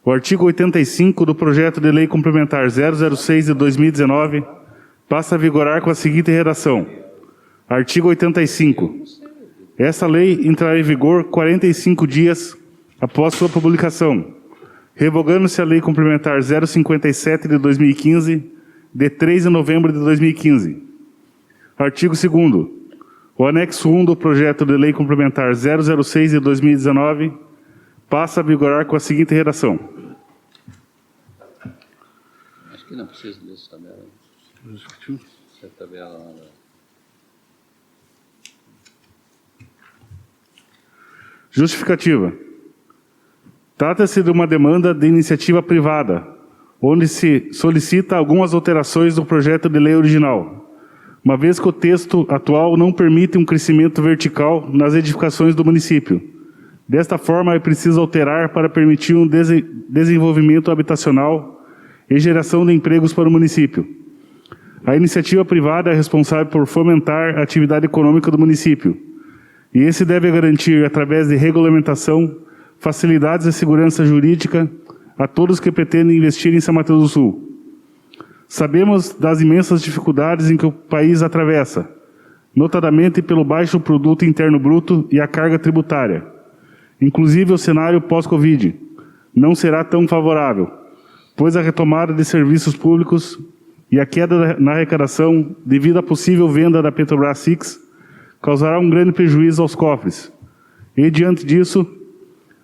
O artigo 85 do projeto de lei complementar 006 de 2019 passa a vigorar com a seguinte redação. Artigo 85. Esta lei entrará em vigor 45 dias após sua publicação, revogando-se a lei complementar 057 de 2015, de 3 de novembro de 2015. Artigo 2º. O anexo 1 do projeto de lei complementar 006 de 2019 passa a vigorar com a seguinte redação. Acho que não precisa dessa tabela. Essa tabela lá. Justificativa. Trata-se de uma demanda de iniciativa privada, onde se solicita algumas alterações do projeto de lei original, uma vez que o texto atual não permite um crescimento vertical nas edificações do município. Desta forma, é preciso alterar para permitir um desenvolvimento habitacional e geração de empregos para o município. A iniciativa privada é responsável por fomentar a atividade econômica do município, e esse deve garantir, através de regulamentação, facilidades e segurança jurídica a todos que pretendem investir em São Mateus do Sul. Sabemos das imensas dificuldades em que o país atravessa, notadamente pelo baixo produto interno bruto e a carga tributária. Inclusive o cenário pós-Covid não será tão favorável, pois a retomada de serviços públicos e a queda na arrecadação devido à possível venda da Petrobras Six causará um grande prejuízo aos cofres. E, diante disso,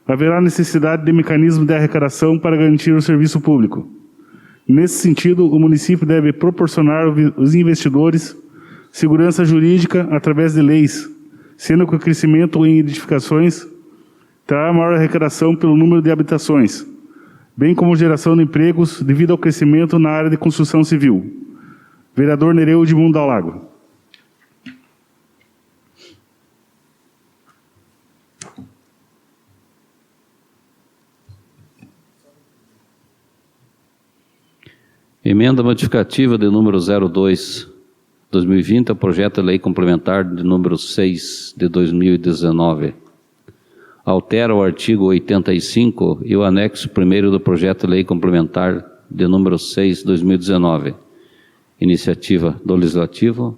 haverá necessidade de mecanismo de arrecadação para garantir o serviço público. Nesse sentido, o município deve proporcionar aos investidores segurança jurídica através de leis, sendo que o crescimento em edificações trará maior arrecadação pelo número de habitações, bem como geração de empregos devido ao crescimento na área de construção civil. Vereador Nereu de Mundo ao Lago. Emenda modificativa de número 02/2020 ao projeto de lei complementar de número 6 de 2019. Altera o artigo 85 e o anexo 1º do projeto de lei complementar de número 6/2019. Iniciativa do Legislativo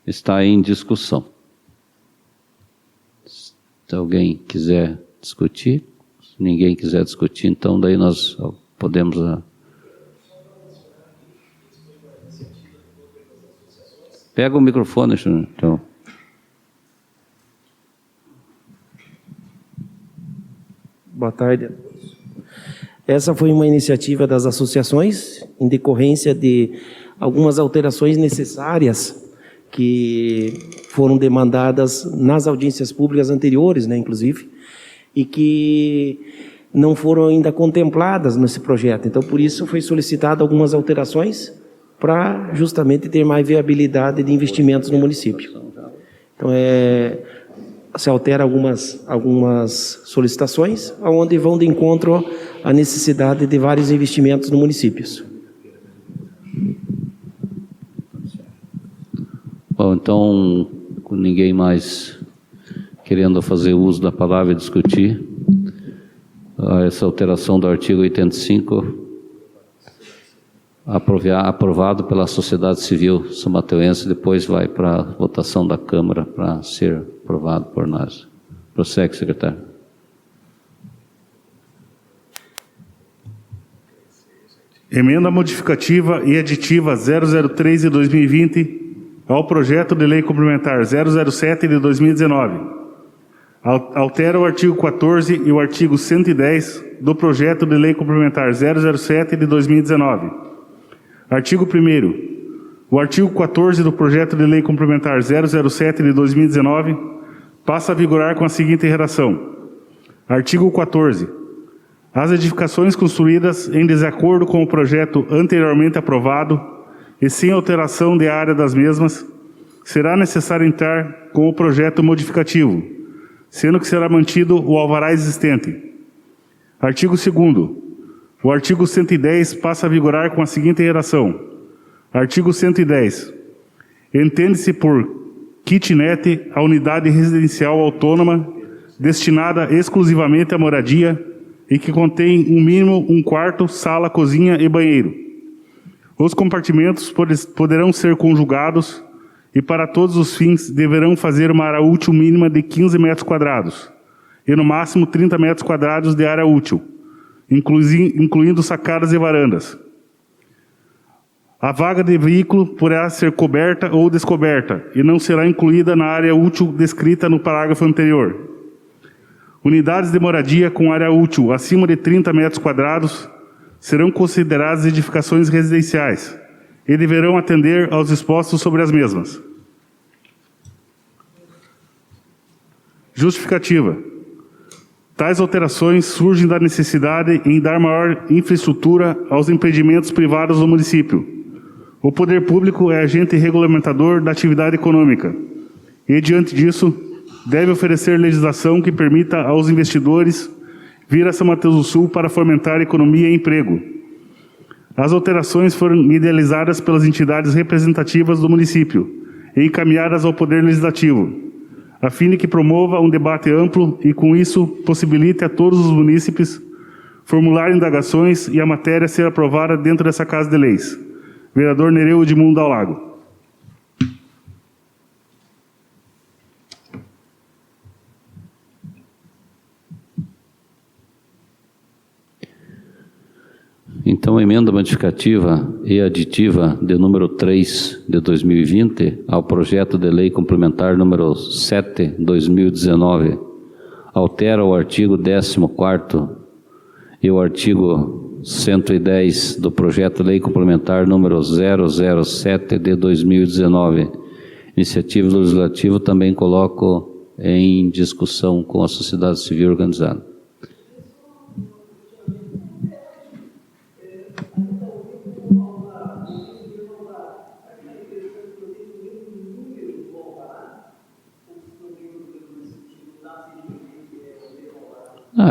está em discussão. Se alguém quiser discutir, se ninguém quiser discutir, então daí nós podemos... Pega o microfone, então. Boa tarde a todos. Essa foi uma iniciativa das associações, em decorrência de algumas alterações necessárias que foram demandadas nas audiências públicas anteriores, inclusive, e que não foram ainda contempladas nesse projeto. Então, por isso, foi solicitado algumas alterações para justamente ter mais viabilidade de investimentos no município. Então, se altera algumas solicitações, onde vão de encontro à necessidade de vários investimentos no município. Bom, então, com ninguém mais querendo fazer uso da palavra e discutir, essa alteração do artigo 85... aprovado pela sociedade civil são-mateuense, depois vai para a votação da Câmara para ser aprovado por nós. Prossegue, secretário. Emenda modificativa e aditiva 003 de 2020 ao projeto de lei complementar 007 de 2019. Altera o artigo 14 e o artigo 110 do projeto de lei complementar 007 de 2019. Artigo 1º. O artigo 14 do projeto de lei complementar 007 de 2019 passa a vigorar com a seguinte redação. Artigo 14. As edificações construídas em desacordo com o projeto anteriormente aprovado e sem alteração de área das mesmas, será necessário entrar com o projeto modificativo, sendo que será mantido o alvará existente. Artigo 2º. O artigo 110 passa a vigorar com a seguinte redação. Artigo 110. Entende-se por kitnet a unidade residencial autônoma destinada exclusivamente à moradia e que contém no mínimo um quarto, sala, cozinha e banheiro. Os compartimentos poderão ser conjugados e para todos os fins deverão fazer uma área útil mínima de 15 metros quadrados e no máximo 30 metros quadrados de área útil, incluindo sacadas e varandas. A vaga de veículo poderá ser coberta ou descoberta e não será incluída na área útil descrita no parágrafo anterior. Unidades de moradia com área útil acima de 30 metros quadrados serão consideradas edificações residenciais e deverão atender aos dispostos sobre as mesmas. Justificativa. Tais alterações surgem da necessidade em dar maior infraestrutura aos empreendimentos privados do município. O poder público é agente regulamentador da atividade econômica e, diante disso, deve oferecer legislação que permita aos investidores vir a São Mateus do Sul para fomentar economia e emprego. As alterações foram idealizadas pelas entidades representativas do município e encaminhadas ao Poder Legislativo, a fim de que promova um debate amplo e, com isso, possibilite a todos os munícipes formular indagações e a matéria ser aprovada dentro dessa Casa de Leis. Vereador Nereu Edmundo Dallago. Então, a emenda modificativa e aditiva de número 3 de 2020 ao projeto de lei complementar número 7 de 2019 altera o artigo 14º e o artigo 110 do projeto de lei complementar número 007 de 2019. Iniciativa do Legislativo também coloco em discussão com a sociedade civil organizada.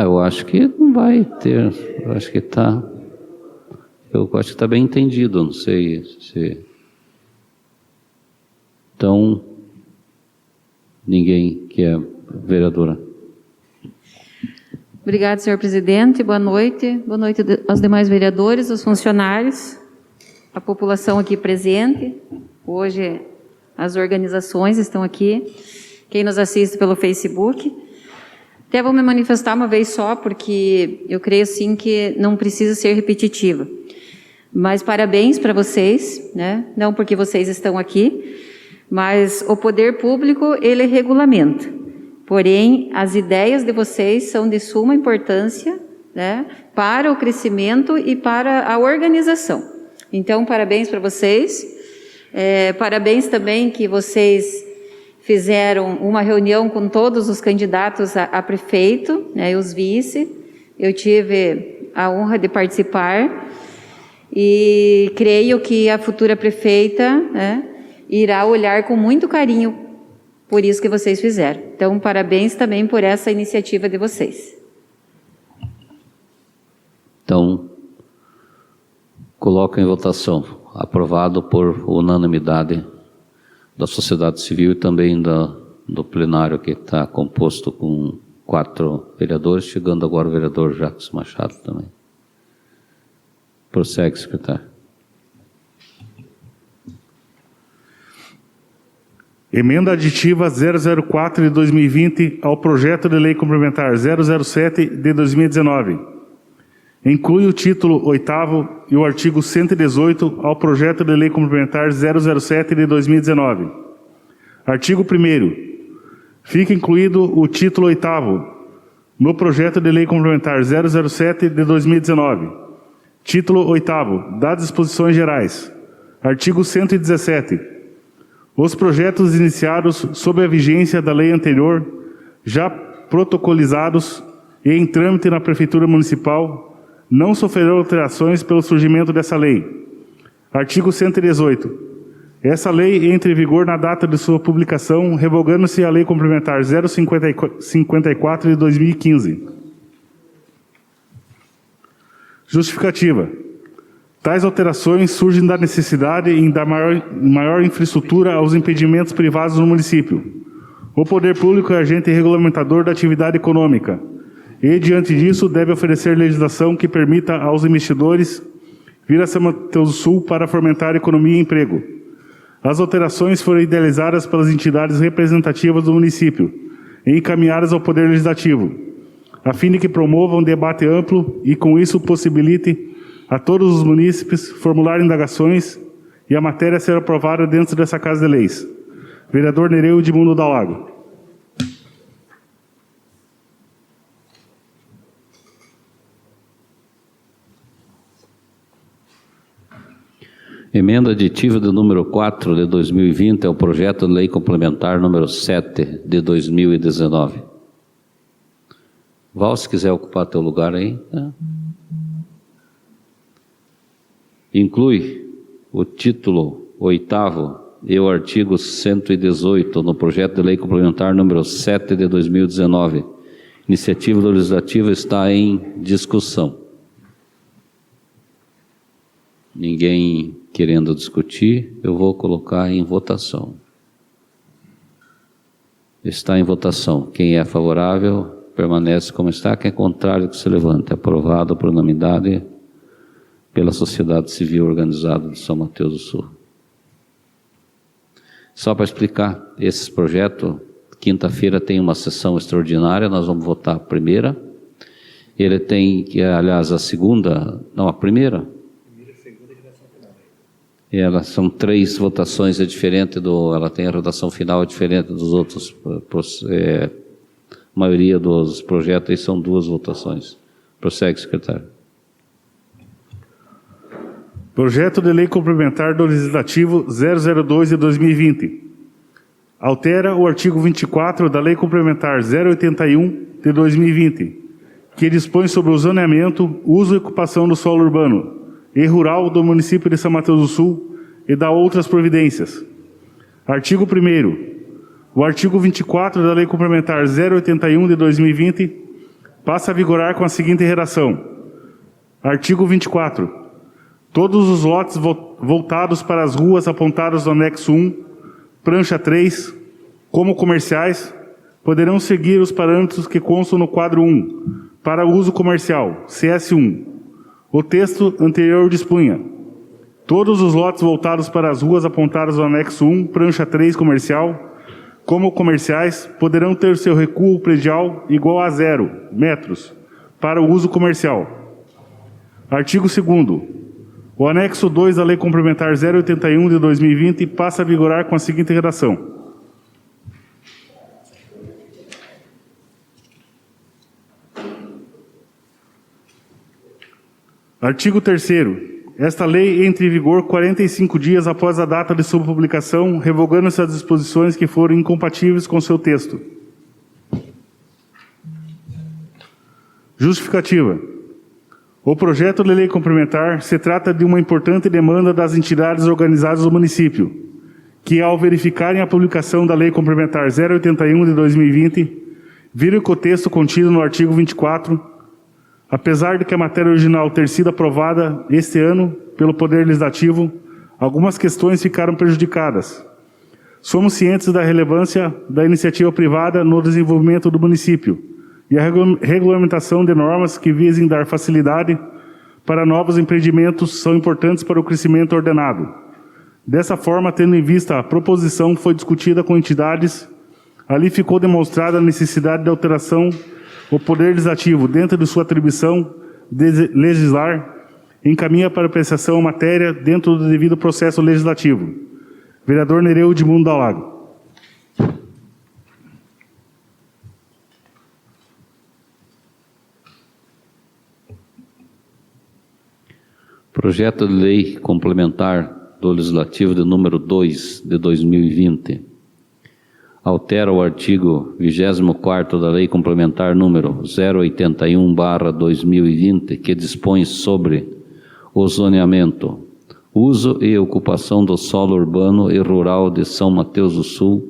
Eu acho que não vai ter, eu acho que está bem entendido, não sei se... Então, ninguém que é vereadora. Obrigada, senhor presidente, boa noite aos demais vereadores, aos funcionários, a população aqui presente, hoje as organizações estão aqui, quem nos assiste pelo Facebook. Até vou me manifestar uma vez só, porque eu creio sim que não precisa ser repetitiva. Mas parabéns para vocês, né? Não porque vocês estão aqui, mas o poder público, ele regulamenta. Porém, as ideias de vocês são de suma importância, né, para o crescimento e para a organização. Então, parabéns para vocês. Parabéns também que vocês fizeram uma reunião com todos os candidatos a prefeito, né, e os vice. Eu tive a honra de participar e creio que a futura prefeita, né, irá olhar com muito carinho por isso que vocês fizeram. Então, parabéns também por essa iniciativa de vocês. Então, coloco em votação, aprovado por unanimidade da sociedade civil e também do plenário, que está composto com 4 vereadores, chegando agora o vereador Jacques Machado também. Prossegue, secretário. Emenda aditiva 004 de 2020 ao projeto de lei complementar 007 de 2019. Inclui o título 8º e o artigo 118 ao projeto de lei complementar 007 de 2019. Artigo 1º. Fica incluído o título 8º no projeto de lei complementar 007 de 2019. Título 8º. Das disposições gerais. Artigo 117. Os projetos iniciados sob a vigência da lei anterior, já protocolizados e em trâmite na Prefeitura Municipal, não sofrerão alterações pelo surgimento dessa lei. Artigo 118. Essa lei entra em vigor na data de sua publicação, revogando-se a Lei Complementar 054 de 2015. Justificativa. Tais alterações surgem da necessidade em dar maior infraestrutura aos empreendimentos privados no município. O poder público é agente regulamentador da atividade econômica e, diante disso, deve oferecer legislação que permita aos investidores vir a São Mateus do Sul para fomentar economia e emprego. As alterações foram idealizadas pelas entidades representativas do município e encaminhadas ao Poder Legislativo, a fim de que promovam um debate amplo e, com isso, possibilite a todos os munícipes formular indagações e a matéria ser aprovada dentro dessa Casa de Leis. Vereador Nereu Edmundo Dalago. Emenda aditiva do número 4 de 2020 ao projeto de lei complementar número 7 de 2019. Val, se quiser ocupar teu lugar aí. Tá? Inclui o título 8º e o artigo 118 no projeto de lei complementar número 7 de 2019. Iniciativa legislativa está em discussão. Ninguém querendo discutir, eu vou colocar em votação. Está em votação. Quem é favorável, permanece como está. Quem é contrário, que se levante. Aprovado por unanimidade pela Sociedade Civil Organizada de São Mateus do Sul. Só para explicar, esse projeto, quinta-feira tem uma sessão extraordinária, nós vamos votar a primeira. Ele tem, aliás, a primeira. E elas são 3 votações, ela tem a redação final diferente dos outros, a maioria dos projetos aí são 2 votações. Prossegue, secretário. Projeto de Lei Complementar do Legislativo 002 de 2020. Altera o artigo 24 da Lei Complementar 081 de 2020, que dispõe sobre o zoneamento, uso e ocupação do solo urbano e rural do município de São Mateus do Sul e dá outras providências. Artigo 1º. O artigo 24 da Lei Complementar 081 de 2020 passa a vigorar com a seguinte redação. Artigo 24. Todos os lotes voltados para as ruas apontadas no anexo 1, prancha 3, como comerciais, poderão seguir os parâmetros que constam no quadro 1, para uso comercial, CS1. O texto anterior dispunha: todos os lotes voltados para as ruas apontadas no anexo 1, prancha 3 comercial, como comerciais, poderão ter seu recuo predial igual a 0 metros para o uso comercial. Artigo 2º. O anexo 2 da Lei Complementar 081 de 2020 passa a vigorar com a seguinte redação. Artigo 3º. Esta lei entra em vigor 45 dias após a data de sua publicação, revogando-se as disposições que forem incompatíveis com seu texto. Justificativa. O projeto de lei complementar se trata de uma importante demanda das entidades organizadas do município, que, ao verificarem a publicação da Lei Complementar 081 de 2020, viram que o texto contido no artigo 24, apesar de que a matéria original ter sido aprovada este ano pelo Poder Legislativo, algumas questões ficaram prejudicadas. Somos cientes da relevância da iniciativa privada no desenvolvimento do município e a regulamentação de normas que visem dar facilidade para novos empreendimentos são importantes para o crescimento ordenado. Dessa forma, tendo em vista a proposição que foi discutida com entidades, ali ficou demonstrada a necessidade de alteração. O Poder Legislativo, dentro de sua atribuição de legislar, encaminha para apreciação a matéria dentro do devido processo legislativo. Vereador Nereu Edmundo Dalago. Projeto de Lei Complementar do Legislativo de número 2 de 2020. Altera o artigo 24º da Lei Complementar número 081/2020, que dispõe sobre o zoneamento, uso e ocupação do solo urbano e rural de São Mateus do Sul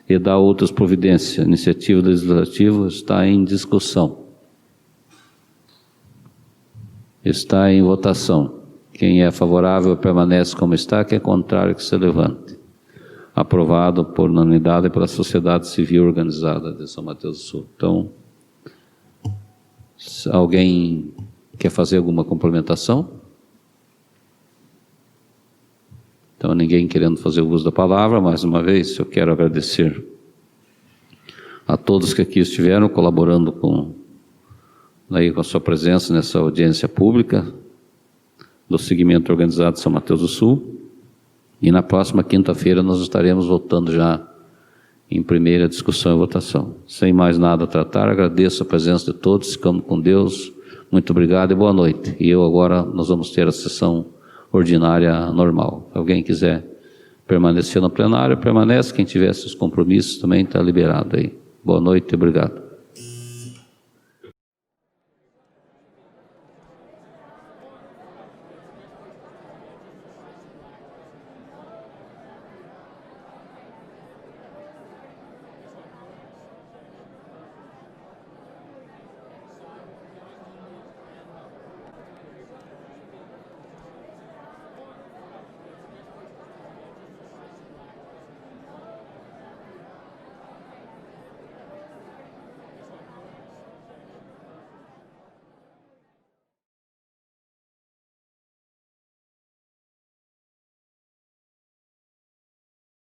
e dá outras providências. A iniciativa legislativa está em discussão. Está em votação. Quem é favorável permanece como está, quem é contrário que se levante. Aprovado por unanimidade pela Sociedade Civil Organizada de São Mateus do Sul. Então, Alguém quer fazer alguma complementação? Então, ninguém querendo fazer o uso da palavra, mais uma vez, eu quero agradecer a todos que aqui estiveram colaborando com a sua presença nessa audiência pública do segmento organizado de São Mateus do Sul. E na próxima quinta-feira nós estaremos voltando já em primeira discussão e votação. Sem mais nada a tratar, agradeço a presença de todos, ficamos com Deus, muito obrigado e boa noite. E nós vamos ter a sessão ordinária normal. Se alguém quiser permanecer no plenário, permanece. Quem tiver seus compromissos também está liberado aí. Boa noite e obrigado.